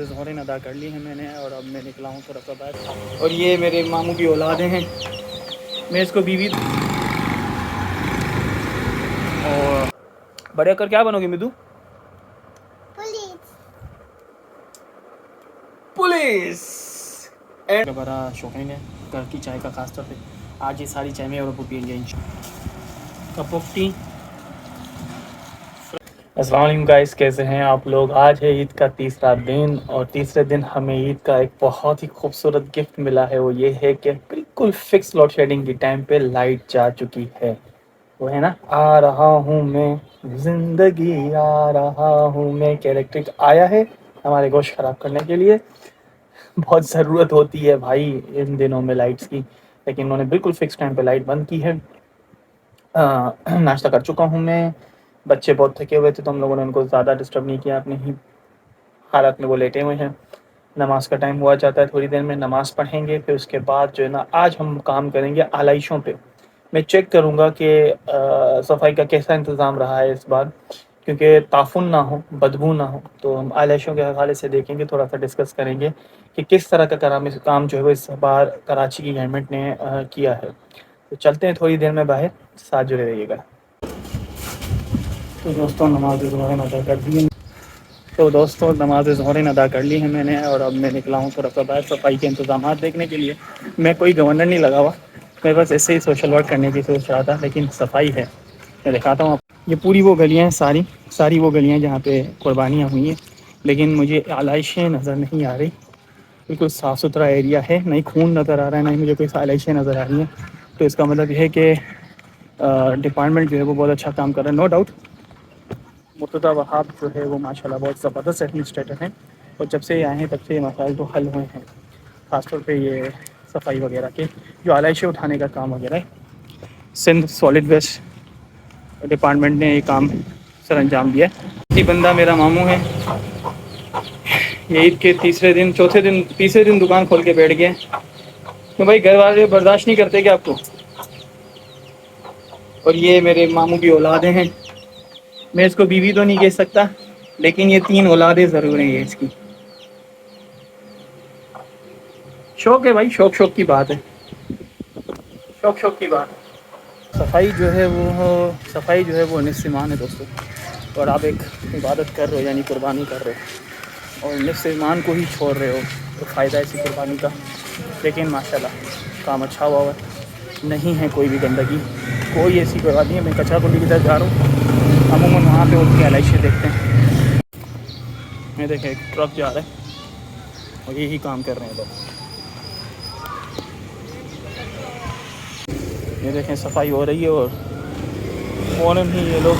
ज़ोहरें अदा कर ली हैं मैंने और अब मैं निकला हूँ फरख्ताबाद। और ये मेरे मामू की औलादें हैं, मैं इसको बीवी और बड़े कर क्या बनोगे मिदू? पुलिस। एंड बड़ा शौकीन है घर की चाय का, खास तौर पे आज ये सारी चाय में और वो पियेंगे इंशाल्लाह। Cup of T. अस्सलाम वालेकुम गाइस, कैसे हैं आप लोग? आज है ईद का तीसरा दिन और तीसरे दिन हमें ईद का एक बहुत ही खूबसूरत गिफ्ट मिला है। वो ये है कि बिल्कुल फिक्स लोड शेडिंग की टाइम पे लाइट जा चुकी है। वो है ना, आ रहा हूँ मैं जिंदगी आ रहा हूँ मैं, कि इलेक्ट्रिक आया है हमारे गोश्त ख़राब करने के लिए। बहुत ज़रूरत होती है भाई इन दिनों में लाइट्स की, लेकिन उन्होंने बिल्कुल फिक्स टाइम पे लाइट बंद की है। नाश्ता कर चुका हूँ मैं। बच्चे बहुत थके हुए थे तो हम लोगों ने उनको ज़्यादा डिस्टर्ब नहीं किया, अपने ही हालत में वो लेटे हुए हैं। नमाज का टाइम हुआ जाता है, थोड़ी देर में नमाज़ पढ़ेंगे, फिर उसके बाद जो है ना आज हम काम करेंगे आलाइशों पे। मैं चेक करूँगा कि सफाई का कैसा इंतज़ाम रहा है इस बार, क्योंकि ताफुन ना हो, बदबू ना हो। तो हम आलाइशों के हवाले से देखेंगे, थोड़ा सा डिस्कस करेंगे कि किस तरह का काम जो है वो इस बार कराची की गवर्नमेंट ने किया है। तो चलते हैं थोड़ी देर में बाहर, साथ जुड़े रहिएगा। तो दोस्तों नमाज ज़ोहर अदा कर दी है। अदा कर ली है मैंने और अब मैं निकला हूँ फरख्ताबाद सफाई के इंतज़ाम देखने के लिए। मैं कोई गवर्नर नहीं लगा हुआ, मैं बस ऐसे ही सोशल वर्क करने की सोच रहा था, लेकिन सफाई है। मैं दिखाता हूँ ये पूरी वो गलियाँ हैं, सारी वो गलियाँ जहाँ पे कुर्बानियाँ हुई हैं, लेकिन मुझे आलाइशें नज़र नहीं आ रही। बिल्कुल साफ़ सुथरा एरिया है, नहीं खून नज़र आ रहा है, ना ही मुझे कोई आलाइशें नज़र आ रही हैं। तो इसका मतलब ये है कि डिपार्टमेंट जो है वो बहुत अच्छा काम कर रहा है, नो डाउट। मुर्तज़ा वहाब जो है वो माशाल्लाह बहुत ज़बरदस्त एडमिनिस्ट्रेटर हैं, और जब से ये आए हैं तब से ये मसाइल तो हल हुए हैं। ख़ासतौर पे ये सफाई वगैरह के जो आलाइशें उठाने का काम वगैरह है, सिंध सॉलिड वेस्ट डिपार्टमेंट ने ये काम सर अंजाम दिया है। ये बंदा मेरा मामू है, ये ईद के तीसरे दिन दुकान खोल के बैठ गए। तो भाई घर वाले बर्दाश्त नहीं करते क्या आपको? और ये मेरे मामू की औलादें हैं, मैं इसको बीवी तो नहीं कह सकता, लेकिन ये 3 औलादें ज़रूर हैं ये इसकी। शौक है भाई, शौक की बात है, शौक की बात है। सफाई जो है वो निस्फ़ ईमान है दोस्तों। और आप एक इबादत कर रहे हो यानी कुर्बानी कर रहे हो और निस्फ़ ईमान को ही छोड़ रहे हो, तो फ़ायदा है इसी कुर्बानी का। लेकिन माशाल्लाह काम अच्छा हुआ है, नहीं है कोई भी गंदगी, कोई ऐसी कोई बात नहीं है। मैं कचरा कुंडी की तरफ जा रहा हूँ, अमूमन वहाँ पे उनकी आलाइशें देखते हैं। मैं देखें एक ट्रक जा रहा है और यही काम कर रहे हैं लोग। ये देखें सफाई हो रही है और फ़ौरन ही ये लोग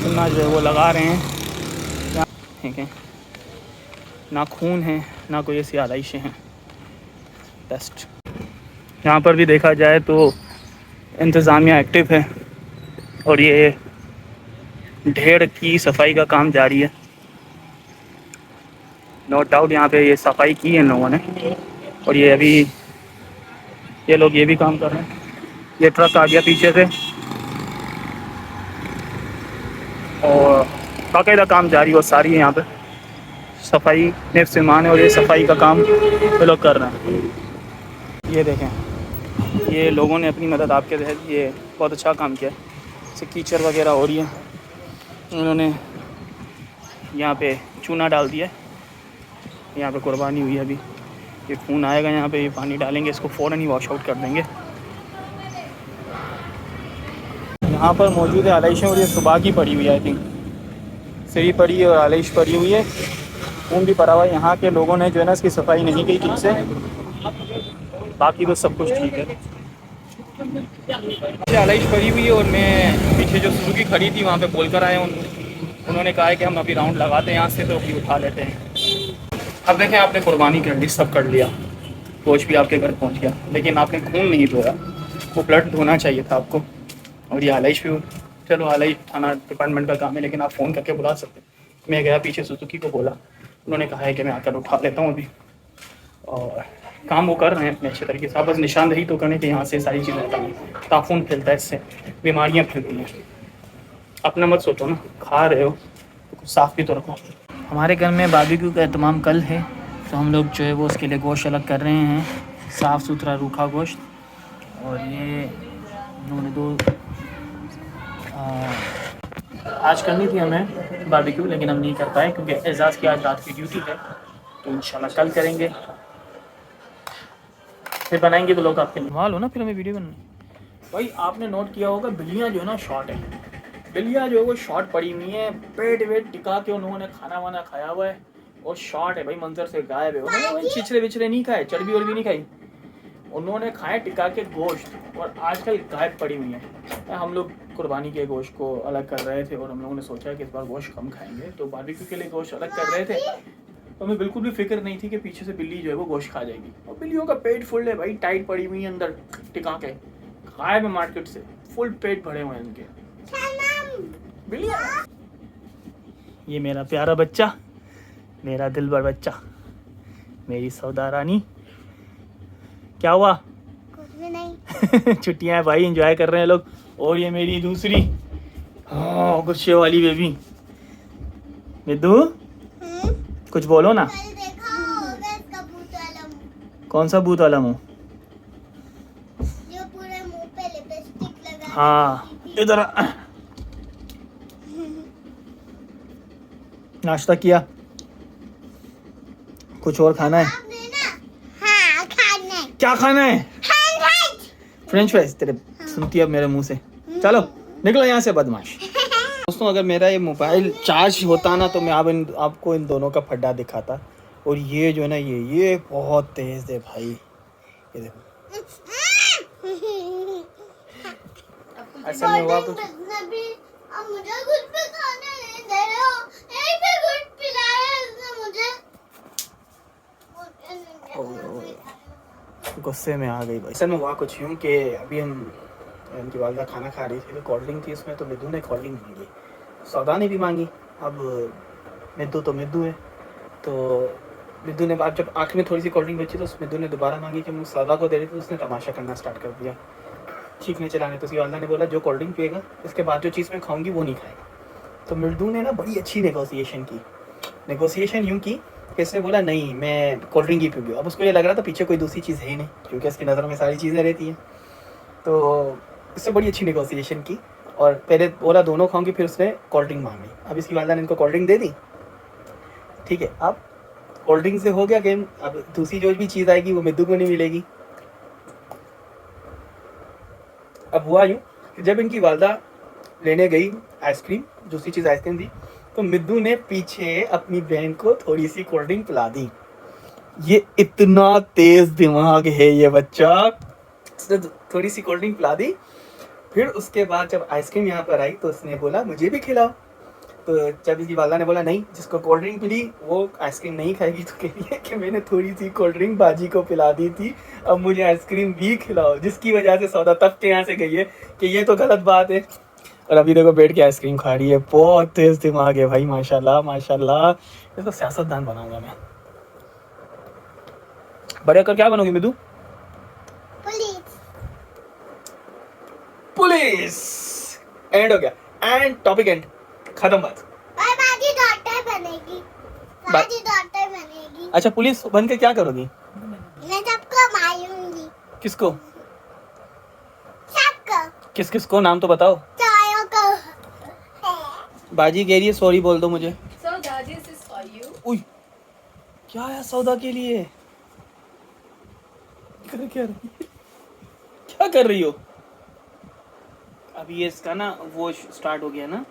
सुनना जो है वो लगा रहे हैं। ठीक है, ना खून है ना कोई ऐसी आलाइशें हैं। बेस्ट। यहाँ पर भी देखा जाए तो इंतज़ामिया एक्टिव है और ये ढेर की सफाई का काम जारी है। नो डाउट यहाँ पे ये सफाई की है इन लोगों ने, और ये अभी ये लोग ये भी काम कर रहे हैं। ये ट्रक आ गया पीछे से और बाकायदा काम जारी और सारी है यहाँ पे सफाई निफ्स ईमान है, और ये सफाई का काम ये लोग कर रहे हैं। ये देखें, ये लोगों ने अपनी मदद आपके तहत ये बहुत अच्छा काम किया। जैसे कीचड़ वगैरह हो रही है, उन्होंने यहाँ पे चूना डाल दिया है। यहाँ पे कुर्बानी हुई है, अभी ये खून आएगा यहाँ पे, ये पानी डालेंगे, इसको फ़ौरन ही वॉश आउट कर देंगे। यहाँ पर मौजूद है आलाइशें और ये सुबह की पड़ी हुई है, आई थिंक सीढ़ी पड़ी है और आलाइश पड़ी हुई है, खून भी पड़ा हुआ है। यहाँ के लोगों ने जो है ना इसकी सफाई नहीं की ठीक से, बाकी तो सब कुछ ठीक है। आलाइश पड़ी हुई है और मैं पीछे जो सुजुकी खड़ी थी वहाँ पे बोल कर आए उन्होंने कहा है कि हम अभी राउंड लगाते हैं यहाँ से, तो अभी उठा लेते हैं। अब देखें, आपने कुर्बानी कर ली, सब कर लिया, कोच भी आपके घर पहुँच गया, लेकिन आपने खून नहीं धोया। वो ब्लड धोना चाहिए था आपको। और ये आलाइश भी, चलो आलाइश थाना डिपार्टमेंट का काम है, लेकिन आप फ़ोन करके बुला सकते। मैं गया पीछे सुजुकी को बोला, उन्होंने कहा है कि मैं आकर उठा लेता हूँ अभी, और काम वो कर रहे हैं अपने अच्छे तरीके से। आप बस निशानदेही तो करने कि यहाँ से सारी चीज़ें हटानी, ताफून फैलता है, इससे बीमारियाँ फैलती हैं। अपना मत सोचो ना, खा रहे हो तो कुछ साफ़ भी तो रखो। हमारे घर में बारबेक्यू का एहतमाम कल है, तो हम लोग जो है वो उसके लिए गोश्त अलग कर रहे हैं, साफ़ सुथरा रूखा गोश्त। और ये उन्होंने दो आज करनी थी हमें बारबेक्यू, लेकिन हम नहीं कर पाए क्योंकि एजाज़ की आज रात की ड्यूटी है। तो इंशाल्लाह कल करेंगे, फिर बनाएंगे तो लोग आपके माल हो ना, फिर हमें वीडियो बननी। भाई आपने नोट किया होगा बिल्लियाँ जो है ना शॉर्ट है, बिल्लियाँ जो है वो शॉर्ट पड़ी हुई हैं, पेट वेट टिका के उन्होंने खाना वाना खाया हुआ है और शॉर्ट है भाई, मंजर से गायब है। उन्होंने भाई छिछले विछले नहीं खाए, चर्बी वर्बी नहीं खाई, उन्होंने खाए टिका के गोश्त और आजकल गायब पड़ी हुई है। हम लोग कुर्बानी के गोश्त को अलग कर रहे थे और हम लोगों ने सोचा कि इस बार गोश्त कम खाएंगे, तो बारबेक्यू के लिए गोश्त अलग कर रहे थे। तो हमें बिल्कुल भी फिक्र नहीं थी कि पीछे से बिल्ली जो है वो गोश्त खा जाएगी, और बिल्लियों का पेट फुल है भाई, टाइट पड़ी हुई है अंदर टिका के, गायब है मार्केट से, फुल पेट भरे हुए हैं उनके बिल्लियाँ। ये मेरा प्यारा बच्चा, मेरा दिलबर बच्चा, मेरी सौदा रानी। क्या हुआ? कुछ भी नहीं। छुट्टियां हैं भाई, एंजॉय कर रहे हैं लोग। और ये मेरी दूसरी गुस्से वाली बेबी मिद्दू, कुछ बोलो ना। देखा होगा इसका भूत वाला मुंह, कौन सा भूत वाला मुंह? जो पूरे मुंह पे लिपस्टिक लगा। हाँ इधर नाश्ता किया, कुछ और खाना है? आपने ना, हाँ खाना है। क्या खाना है? French fries. तेरे सुनती है अब मेरे मुंह से, चलो निकलो यहाँ से बदमाश। दोस्तों अगर मेरा ये मोबाइल चार्ज होता ना तो मैं आपको इन दोनों का फड्डा दिखाता। और ये जो है ना ये बहुत तेज है भाई, ये देखो। ऐसा नहीं हुआ कुछ। अब मुझे कुछ भी खाने नहीं दे रहे हो, एक भी कुछ पिलाया इसने मुझे। गुस्से में आ गई भाई। असल में हुआ कुछ यूँ कि अभी हम इनकी वालदा खाना खा रही थी, तो कोल्ड ड्रिंक थी उसमें, तो मिद्दू ने कोल्ड ड्रिंक मांगी, सौदा ने भी मांगी। अब मिद्दू तो मिद्दू है, तो मिद्दू ने बाद जब आखिर में थोड़ी सी कोल्ड ड्रिंक बची तो मिद्दू ने दोबारा मांगी कि मैं सौदा को दे रही थी, तो उसने तमाशा करना स्टार्ट कर दिया, चीखने चलाने। तो उसकी वालदा ने बोला जो कोल्ड ड्रिंक पिएगा इसके बाद जो चीज़ मैं खाऊंगी वो नहीं खाएगा। तो मिद्दू ने ना बड़ी अच्छी नेगोशिएशन की, नेगोशिएशन यूँ की कि इसने बोला नहीं मैं कोल्ड ड्रिंक ही पीऊँगी। अब उसको ये लग रहा था पीछे कोई दूसरी चीज़ है ही नहीं, क्योंकि उसकी नज़र में सारी चीज़ें रहती हैं। तो इससे बड़ी अच्छी नेगोशिएशन की और पहले बोला दोनों खाऊंगी, फिर उसने कोल्ड ड्रिंक मांगी। अब इसकी वालदा ने इनको कोल्ड ड्रिंक दे दी, ठीक है। अब कोल्ड ड्रिंक से हो गया गेम, अब दूसरी जो भी चीज़ आएगी वो मिद्दू को नहीं मिलेगी। अब हुआ यूँ कि जब इनकी वालदा लेने गई आइसक्रीम, दूसरी चीज़ आइसक्रीम दी, तो मिद्दू ने पीछे अपनी बहन को थोड़ी सी कोल्ड ड्रिंक पिला दी। ये इतना तेज दिमाग है ये बच्चा, उसने थोड़ी सी कोल्ड ड्रिंक पिला दी। फिर उसके बाद जब आइसक्रीम यहाँ पर आई तो उसने बोला मुझे भी खिलाओ। तो जब इसकी वालदा ने बोला नहीं, जिसको कोल्ड ड्रिंक पिली वो आइसक्रीम नहीं खाएगी, तो कह रही है कि मैंने थोड़ी सी कोल्ड ड्रिंक बाजी को पिला दी थी, अब मुझे आइसक्रीम भी खिलाओ, जिसकी वजह से सौदा तब के यहाँ से गई है कि ये तो गलत बात है। और अभी देखो बैठ के आइसक्रीम खा रही है, बहुत तेज दिमाग है भाई, माशाल्लाह माशाल्लाह। इसको सियासतदान बनाऊंगा मैं। बड़े होकर क्या बनोगी मिद्दू? पुलिस। एंड हो गया, एंड टॉपिक एंड, खत्म बात। बाजी डॉक्टर बनेगी, बाजी डॉक्टर बनेगी। अच्छा पुलिस बन के क्या करोगी? मैं सबको मारूंगी। किसको? सबको। किस किस को, नाम तो बताओ। चायों को। बाजी कह रही है सॉरी बोल दो मुझे। सौदा, this is for you. उई, क्या है सौदा के लिए? कर क्या रही है? क्या कर रही हो? अभी ये इसका ना वो स्टार्ट हो गया ना,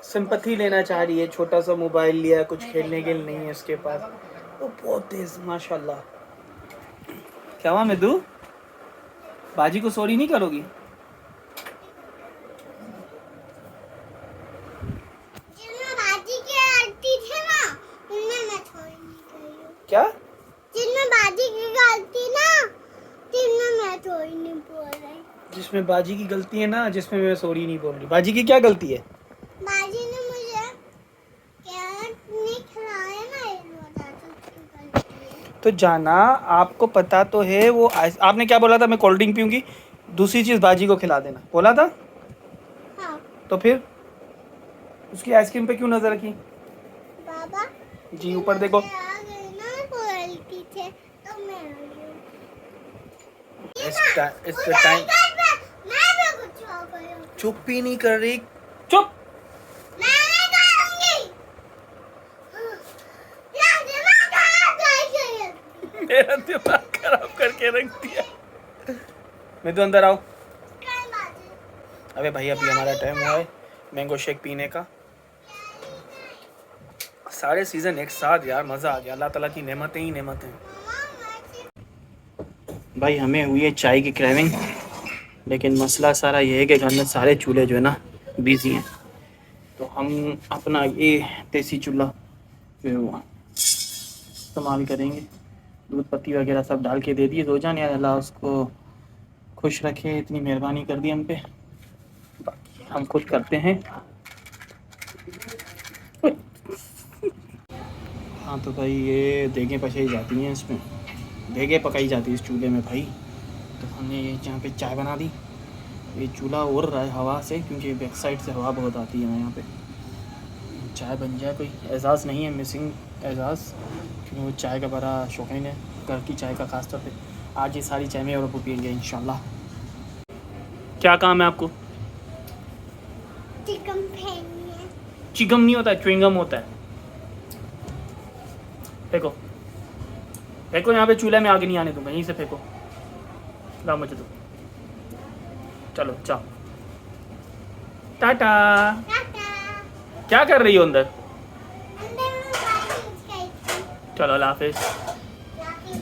सिंपैथी लेना चाह रही है, छोटा सा मोबाइल लिया, कुछ खेलने के लिए नहीं है उसके पास। वो बहुत तेज माशाल्लाह। क्या हुआ मिद्दू, बाजी को सॉरी नहीं करोगी? जिनमें बाजी की गलती थी ना, उनमें मैं छोड़ी नहीं गई हूँ। क्या? जिनमें बाजी की गलती ना, जिनमें मैं छोड़ी नहीं बोल रही। जिसमें बाजी की गलती है ना, जिसमें मैं सॉरी नहीं बोल रही। बाजी की क्या गलती है? बाजी ने मुझे कैरेट नहीं खिलाया ना, इस वजह से उसकी गलती है। तो जाना, आपको पता तो है वो आपने क्या बोला था, मैं कोल्ड ड्रिंक पीऊंगी, दूसरी चीज़ बाजी को खिला देना बोला था। हाँ तो फिर उसकी आइसक्रीम पे क्यों नजर रखी? बाबा जी ऊपर देखो। आ गई ना क्वालिटी से तो मैं आ गई। इस टाइम मैं भी कुछ और करूँ। चुप ही नहीं कर रही। चुप। मैं नहीं करूँगी। यार दिमाग खराब कर मेरा दिमाग खराब करके रख दिया। मैं तो अंदर आओ। अबे भाई अभी हमारा टाइम हुआ है मैंगो शेक पीने का। सारे सीज़न एक साथ यार, मज़ा आ गया। अल्लाह ताला की नेमतें ही नेमतें। भाई हमें हुई है चाय की क्रेविंग, लेकिन मसला सारा ये है कि घर में सारे चूल्हे जो है ना बिजी हैं, तो हम अपना ये देसी चूल्हा जो है वो इस्तेमाल करेंगे। दूध पत्ती वगैरह सब डाल के दे दिए दो जान, यार अल्लाह उसको खुश रखे, इतनी मेहरबानी कर दी हम पे। बाकी हम खुद करते हैं। हाँ तो भाई ये देखें पकाई जाती हैं, इसमें देखें पकाई जाती है इस चूल्हे में भाई। तो हमने ये यहाँ पे चाय बना दी। ये चूल्हा उड़ रहा है हवा से, क्योंकि बैक साइड से हवा बहुत आती है यहाँ पे। चाय बन जाए, कोई एहसास नहीं है मिसिंग एहसास, क्योंकि वो चाय का बड़ा शौकीन है, घर की चाय का खास तौर पे। आज ये सारी चाय में और पियेंगे इंशाल्लाह। क्या काम है आपको? चिकन फेंकनी है। चिकम नहीं होता है, च्युइंगम होता है। फेंको फेंको, यहाँ पे चूल्हे में आगे नहीं आने दूंगा, यहीं से फेंको। लाओ मुझे दो। चलो जाओ, टाटा। टाटा। क्या कर रही हो अंदर? अंदर में बारिश गई थी। चलो अल्लाह हाफिज़। लाठी।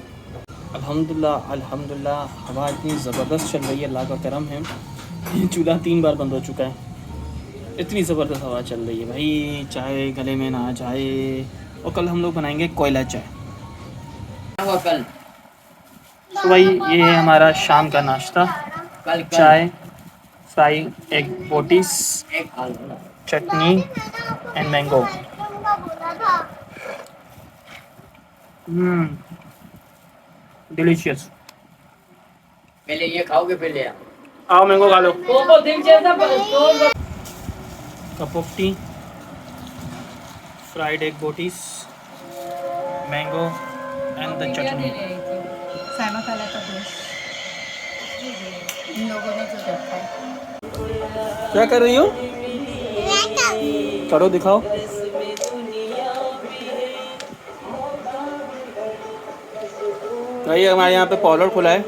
अल्हम्दुलिल्लाह अल्हम्दुलिल्लाह, हवा इतनी ज़बरदस्त चल रही है, अल्लाह का करम है। चूल्हा 3 बार बंद हो चुका है, इतनी ज़बरदस्त हवा चल रही है भाई। चाय गले में ना जाए। और कल हम लोग बनाएंगे कोयला चाय। कल तो भाई ये है हमारा शाम का नाश्ता, कल चाय, फ्राई एग बोटीस, एक हाल चटनी एंड मैंगो। बोला था। डिलीशियस। पहले ये खाओगे पहले आप। आओ मैंगो खा लो। तो दिन जैसा तो cup of tea, fried egg बोटीस, mango and the chutney. Saima खाला का दोस्त इन लोगों ने जो देखा है। क्या कर रही हो? करो दिखाओ। भाई हमारे यहाँ पे पार्लर खुला है,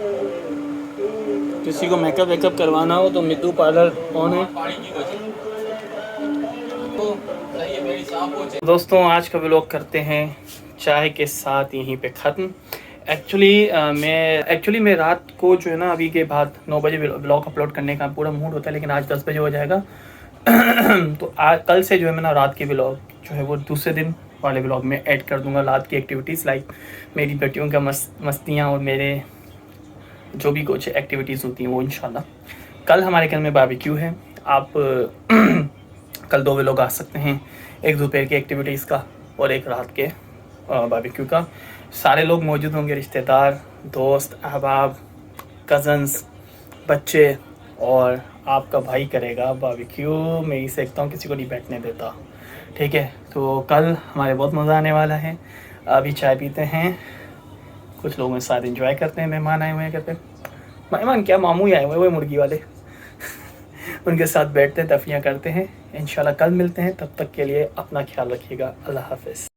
किसी को मेकअप वेकअप करवाना हो तो मिद्दू पार्लर ऑन है। दोस्तों आज का व्लॉग करते हैं चाय के साथ यहीं पे ख़त्म। एक्चुअली मैं रात को जो है ना अभी के बाद 9 बजे व्लॉग अपलोड करने का पूरा मूड होता है, लेकिन आज 10 बजे हो जाएगा। तो आज कल से जो है मैं ना रात के व्लॉग जो है वो दूसरे दिन वाले व्लॉग में ऐड कर दूंगा। रात की एक्टिविटीज़ लाइक मेरी बेटियों का मस्तियाँ और मेरे जो भी कुछ एक्टिविटीज़ होती हैं वो इंशाल्लाह। कल हमारे घर में बारबेक्यू है। आप कल 2 व्लॉग आ सकते हैं, एक दोपहर की एक्टिविटीज़ का और एक रात के बारबेक्यू का। सारे लोग मौजूद होंगे, रिश्तेदार, दोस्त, अहबाब, कज़न्स, बच्चे, और आपका भाई करेगा बारबेक्यू। मैं ही सीखता हूँ, किसी को नहीं बैठने देता, ठीक है। तो कल हमारे बहुत मज़ा आने वाला है। अभी चाय पीते हैं, कुछ लोगों के साथ एंजॉय करते हैं। मेहमान आए हुए हैं, कहते मेहमान क्या, मामू ही आए हुए मुर्गी वाले उनके साथ बैठते हैं, तफियाँ करते हैं। इंशाल्लाह कल मिलते हैं, तब तक के लिए अपना ख्याल रखिएगा। अल्लाह हाफ़िज़।